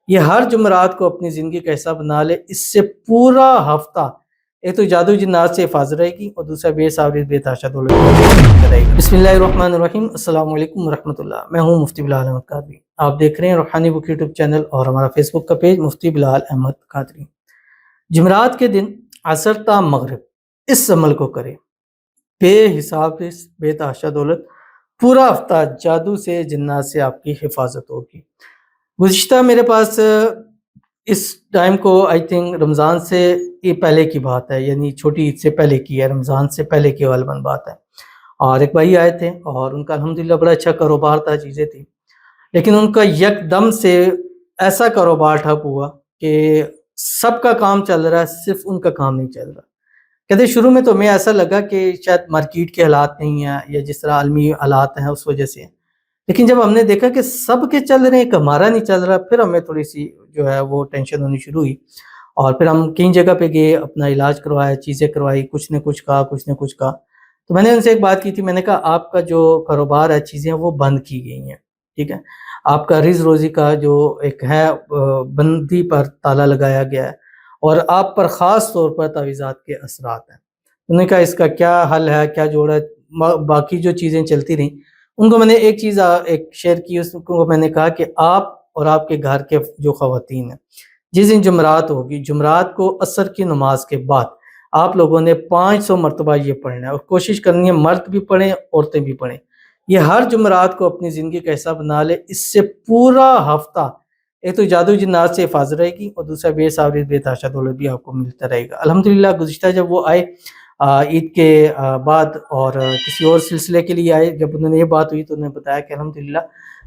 یہ ہر جمعرات کو اپنی زندگی کا حصہ بنا لے، اس سے پورا ہفتہ ایک تو جادو جنات سے حفاظت رہے گی اور دوسرا بے صابری بے تحاشا دولت رہے گی۔ بسم اللہ الرحمن الرحیم، السلام علیکم ورحمۃ اللہ۔ میں ہوں مفتی بلال احمد قادری، آپ دیکھ رہے ہیں روحانی بک یوٹیوب چینل اور ہمارا فیس بک کا پیج مفتی بلال احمد قادری۔ جمعرات کے دن عصر تا مغرب اس عمل کو کریں، بے حساب بے تحاشا دولت، پورا ہفتہ جادو سے جنات سے آپ کی حفاظت ہوگی۔ گزشتہ میرے پاس اس ٹائم کو آئی تھنک رمضان سے یہ پہلے کی بات ہے، یعنی چھوٹی عید سے پہلے کی ہے، رمضان سے پہلے کی غالباً بات ہے، اور ایک بھائی آئے تھے اور ان کا الحمدللہ بڑا اچھا کاروبار تھا، چیزیں تھیں، لیکن ان کا یک دم سے ایسا کاروبار ٹھپ ہوا کہ سب کا کام چل رہا ہے، صرف ان کا کام نہیں چل رہا۔ کہتے شروع میں تو میں ایسا لگا کہ شاید مارکیٹ کے حالات نہیں ہیں یا جس طرح عالمی حالات ہیں اس وجہ سے، لیکن جب ہم نے دیکھا کہ سب کے چل رہے ہیں ایک ہمارا نہیں چل رہا، پھر ہمیں تھوڑی سی جو ہے وہ ٹینشن ہونی شروع ہوئی، اور پھر ہم کئی جگہ پہ گئے، اپنا علاج کروایا، چیزیں کروائی، کچھ نے کچھ کہا، کچھ نے کچھ کہا۔ تو میں نے ان سے ایک بات کی تھی، میں نے کہا آپ کا جو کاروبار ہے، چیزیں وہ بند کی گئی ہیں، ٹھیک ہے، آپ کا رزق روزی کا جو ایک ہے بندی پر تالا لگایا گیا ہے، اور آپ پر خاص طور پر تعویذات کے اثرات ہیں۔ انہوں نے کہا اس کا کیا حل ہے، کیا جوڑ ہے؟ باقی جو چیزیں چلتی رہیں، ان کو میں نے ایک چیز ایک شیئر کی، اس کو میں نے کہا کہ آپ اور آپ کے گھر کے جو خواتین ہیں، جس دن جمعرات ہوگی، جمعرات کو عصر کی نماز کے بعد آپ لوگوں نے 500 مرتبہ یہ پڑھنا ہے، اور کوشش کرنی ہے مرد بھی پڑھیں عورتیں بھی پڑھیں۔ یہ ہر جمعرات کو اپنی زندگی کا حصہ بنا لے، اس سے پورا ہفتہ ایک تو جادو جنات سے حفاظت رہے گی اور دوسرا بے صابری بے تحاشا دولت بھی آپ کو ملتا رہے گا۔ الحمدللہ گزشتہ جب وہ آئے عید کے بعد اور کسی اور سلسلے کے لیے آئے، جب انہوں نے یہ بات ہوئی تو انہوں نے بتایا کہ الحمدللہ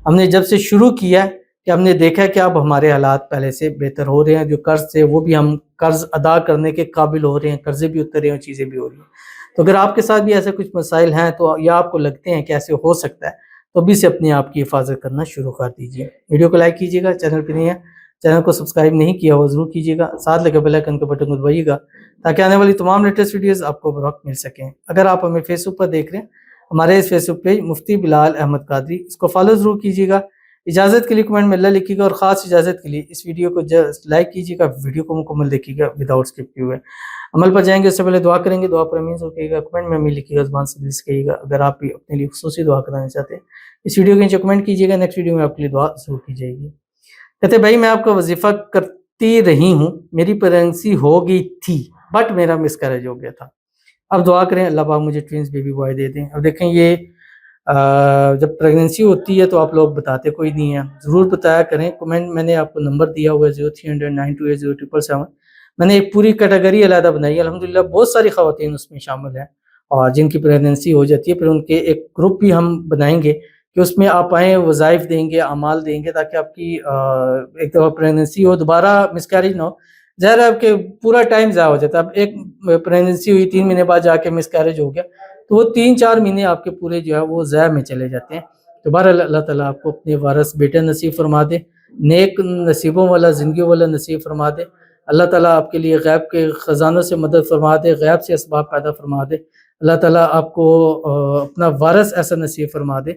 ہم نے جب سے شروع کیا ہے کہ ہم نے دیکھا کہ اب ہمارے حالات پہلے سے بہتر ہو رہے ہیں، جو قرض تھے وہ بھی ہم قرض ادا کرنے کے قابل ہو رہے ہیں، قرضے بھی اتر رہے ہیں اور چیزیں بھی ہو رہی ہیں۔ تو اگر آپ کے ساتھ بھی ایسے کچھ مسائل ہیں تو یا آپ کو لگتے ہیں کہ ایسے ہو سکتا ہے تو ابھی سے اپنے آپ کی حفاظت کرنا شروع کر دیجیے۔ ویڈیو کو لائک کیجیے گا، چینل پہ نہیں ہے چینل کو سبسکرائب نہیں کیا وہ ضرور کیجیے گا، ساتھ لگے بیل آئیکن کے بٹن کو دبائیے گا تاکہ آنے والی تمام لیٹسٹ ویڈیوز آپ کو بروقت مل سکیں۔ اگر آپ ہمیں فیس بک پر دیکھ رہے ہیں، ہمارے اس فیس بک پیج مفتی بلال احمد قادری، اس کو فالو ضرور کیجیے گا۔ اجازت کے لیے کمنٹ میں اللہ لکھیے گا، اور خاص اجازت کے لیے اس ویڈیو کو لائک کیجیے گا، ویڈیو کو مکمل دیکھیے گا وداؤٹ اسکپ کیے ہوئے۔ عمل پر جائیں گے اس سے پہلے دعا کریں گے، دعا پر امین ضرور کہیے گا، کمنٹ میں امین لکھیے گا، زبان سے دل سے کہیے گا۔ اگر آپ بھی اپنے لیے خصوصی دعا کرانا چاہتے ہیں اس ویڈیو کے نیچے کمنٹ کیجیے گا، نیکسٹ ویڈیو میں آپ کے لیے دعا ضرور کی جائے گی۔ کہتے بھائی میں آپ کا وظیفہ کرتی رہی ہوں، میری پریگننسی ہو گئی تھی بٹ میرا مس کیریج ہو گیا تھا، اب دعا کریں اللہ پاک مجھے ٹوینس بیبی بوائے دے دیں۔ اب دیکھیں یہ جب پریگننسی ہوتی ہے تو آپ لوگ بتاتے کوئی نہیں ہیں، ضرور بتایا کریں، کمنٹ میں نے آپ کو نمبر دیا ہوا ہے 0300928077۔ میں نے ایک پوری کیٹیگری علیحدہ بنائی ہے، الحمدللہ بہت ساری خواتین اس میں شامل ہیں اور جن کی پریگننسی ہو جاتی ہے، پھر ان کے ایک گروپ بھی ہم بنائیں گے کہ اس میں آپ آئیں، وظائف دیں گے، اعمال دیں گے، تاکہ آپ کی ایک دفعہ پریگننسی ہو دوبارہ مس کیریج نہ ہو۔ ظاہر ہے کہ پورا ٹائم ضائع ہو جاتا ہے، اب ایک پریگننسی ہوئی 3 مہینے بعد جا کے مس کیریج ہو گیا تو وہ 3-4 مہینے آپ کے پورے جو ہے وہ ضائع میں چلے جاتے ہیں۔ تو بہرحال اللہ تعالیٰ آپ کو اپنے وارث بیٹے نصیب فرما دے، نیک نصیبوں والا زندگیوں والا نصیب فرما دے۔ اللہ تعالیٰ آپ کے لیے غیب کے خزانوں سے مدد فرما دے، غیب سے اسباب پیدا فرما دے۔ اللہ تعالیٰ آپ کو اپنا وارث ایسا نصیب فرما دے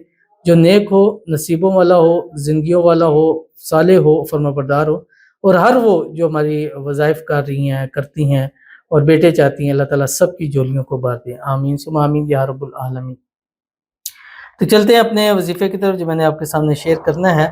جو نیک ہو، نصیبوں والا ہو، زندگیوں والا ہو، صالح ہو، فرما بردار ہو، اور ہر وہ جو ہماری وظائف کر رہی ہیں، کرتی ہیں اور بیٹے چاہتی ہیں، اللہ تعالیٰ سب کی جولیوں کو بھر دے، آمین ثم آمین یا رب العالمین۔ تو چلتے ہیں اپنے وظیفے کی طرف جو میں نے آپ کے سامنے شیئر کرنا ہے۔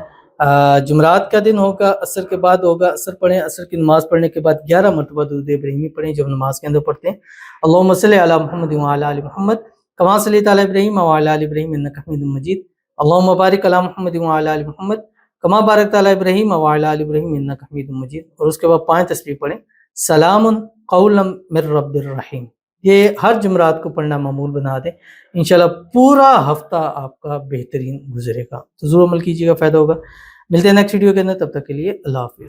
جمعرات کا دن ہوگا، عصر کے بعد ہوگا، عصر پڑھیں، عصر کی نماز پڑھنے کے بعد 11 مرتبہ درود ابراہیمی پڑھیں جب نماز کے اندر پڑھتے ہیں۔ اللہم صلی علی محمد وعلی آل محمد کما صلیت علی ابراہیم وعلی آل ابراہیم انک حمید مجید۔ اللہم بارک علی محمد وعلی آل محمد کما بارکت علی ابراہیم وعلی آل ابراہیم انک حمید مجید، اور اس کے بعد 5 تسبیح پڑھیں، سلام قولا من رب الرحیم۔ یہ ہر جمعرات کو پڑھنا معمول بنا دیں، انشاءاللہ پورا ہفتہ آپ کا بہترین گزرے گا، تو ضرور عمل کیجیے گا، فائدہ ہوگا۔ ملتے ہیں نیکسٹ ویڈیو کے اندر، تب تک کے لیے اللہ حافظ۔